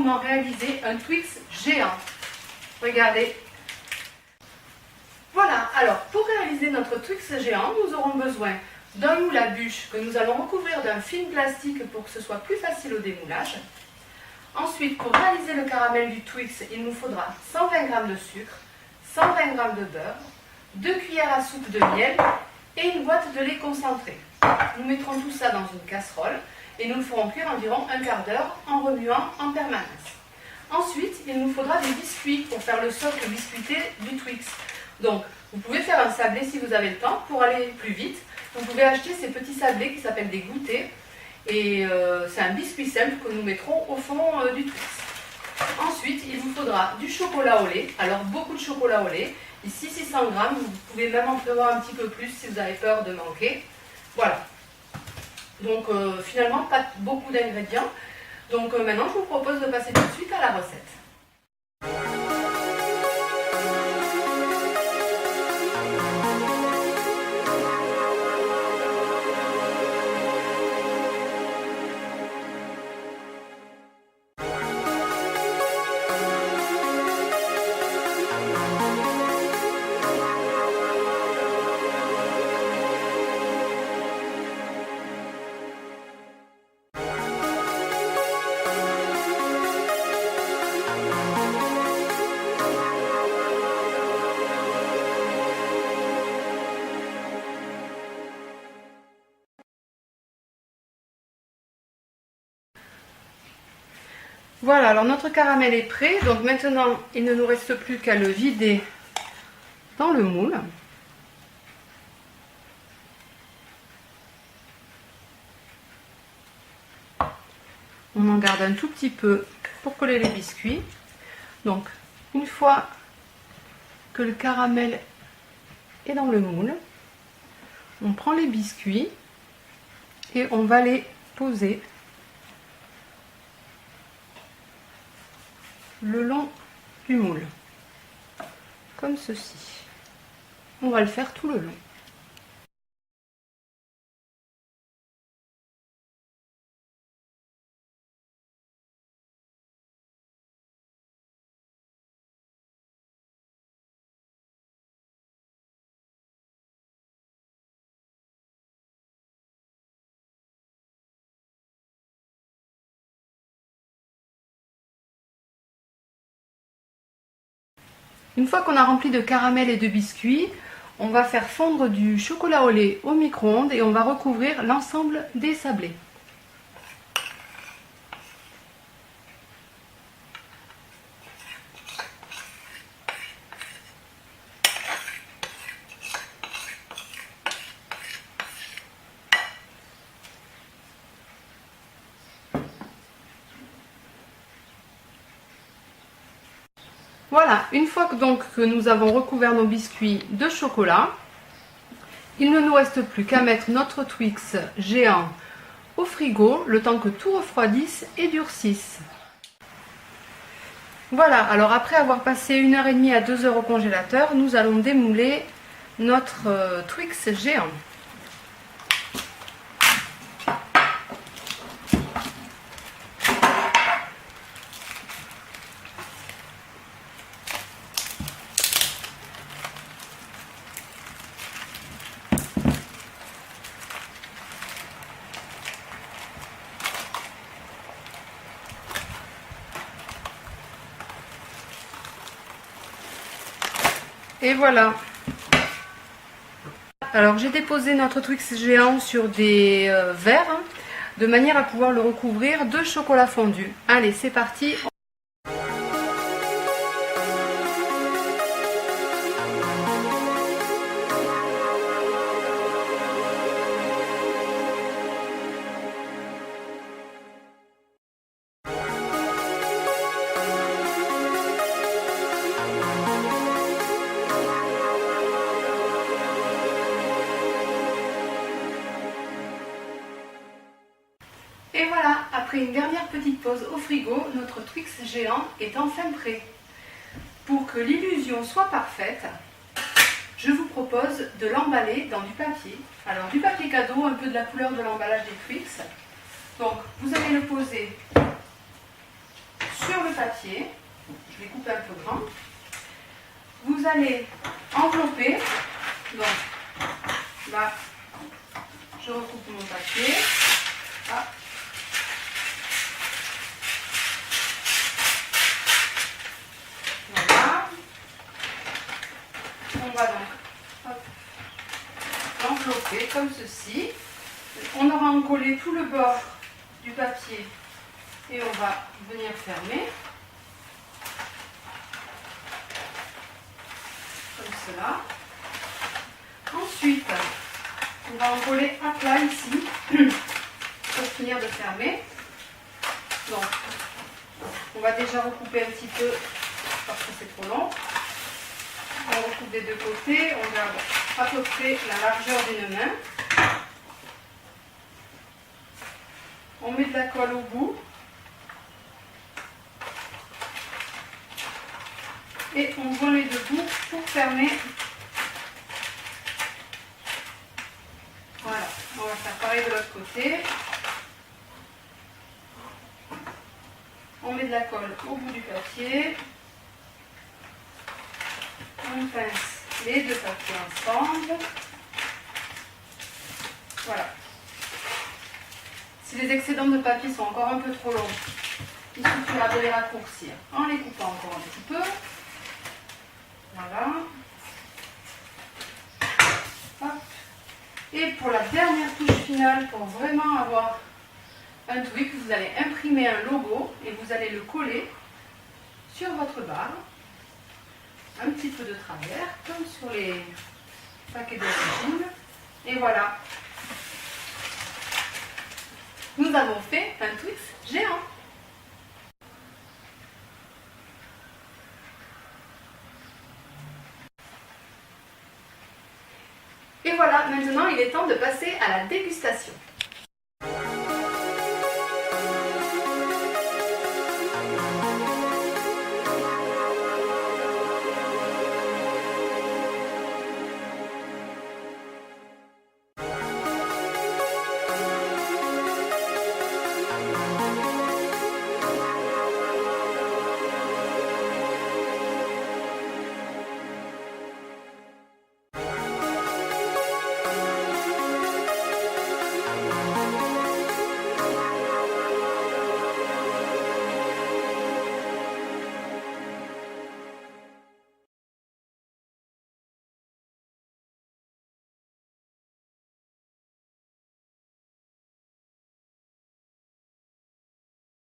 comment réaliser un Twix géant. Regardez. Voilà, alors pour réaliser notre Twix géant, nous aurons besoin d'un moule à bûche que nous allons recouvrir d'un film plastique pour que ce soit plus facile au démoulage. Ensuite, pour réaliser le caramel du Twix, il nous faudra 120 g de sucre, 120 g de beurre, 2 cuillères à soupe de miel et une boîte de lait concentré. Nous mettrons tout ça dans une casserole et nous le ferons cuire environ un quart d'heure en remuant en permanence. Ensuite, il nous faudra des biscuits pour faire le socle biscuité du Twix. Donc, vous pouvez faire un sablé si vous avez le temps pour aller plus vite. Vous pouvez acheter ces petits sablés qui s'appellent des goûters. Et c'est un biscuit simple que nous mettrons au fond du Twix. Ensuite, il vous faudra du chocolat au lait. Alors, beaucoup de chocolat au lait. Ici, 600 g. Vous pouvez même en prévoir un petit peu plus si vous avez peur de manquer. Voilà. Donc, finalement, pas beaucoup d'ingrédients. Donc, maintenant, je vous propose de passer tout de suite à la recette. Voilà, alors notre caramel est prêt. Donc maintenant, il ne nous reste plus qu'à le vider dans le moule. On en garde un tout petit peu pour coller les biscuits. Donc, une fois que le caramel est dans le moule, on prend les biscuits et on va les poser le long du moule, comme ceci. On va le faire tout le long. Une fois qu'on a rempli de caramel et de biscuits, on va faire fondre du chocolat au lait au micro-ondes et on va recouvrir l'ensemble des sablés. Voilà, une fois que nous avons recouvert nos biscuits de chocolat, il ne nous reste plus qu'à mettre notre Twix géant au frigo, le temps que tout refroidisse et durcisse. Voilà, alors après avoir passé 1h30 à 2 heures au congélateur, nous allons démouler notre Twix géant. Et voilà. Alors j'ai déposé notre Twix géant sur des verres de manière à pouvoir le recouvrir de chocolat fondu. Allez, c'est parti. Et voilà, après une dernière petite pause au frigo, notre Twix géant est enfin prêt. Pour que l'illusion soit parfaite, je vous propose de l'emballer dans du papier. Alors du papier cadeau, un peu de la couleur de l'emballage des Twix. Donc vous allez le poser sur le papier. Je vais couper un peu grand. Vous allez envelopper. Donc là, je recoupe mon papier. Ah. Voilà. On va donc l'envelopper comme ceci. On aura encollé tout le bord du papier et on va venir fermer. Comme cela. Ensuite, on va encoller à plat ici pour finir de fermer. Donc, on va déjà recouper un petit peu parce que c'est trop long. On recoupe des deux côtés, on garde à peu près la largeur d'une main. On met de la colle au bout. Et on joint les deux bouts pour fermer. Voilà, on va faire pareil de l'autre côté. On met de la colle au bout du papier. On pince les deux papiers ensemble. Voilà. Si les excédents de papier sont encore un peu trop longs, il suffira de les raccourcir en les coupant encore un petit peu. Voilà. Hop. Et pour la dernière touche finale, pour vraiment avoir un tweak, vous allez imprimer un logo et vous allez le coller sur votre barre. Un petit peu de travers, comme sur les paquets d'origine. Et voilà. Nous avons fait un Twix géant. Et voilà, maintenant il est temps de passer à la dégustation.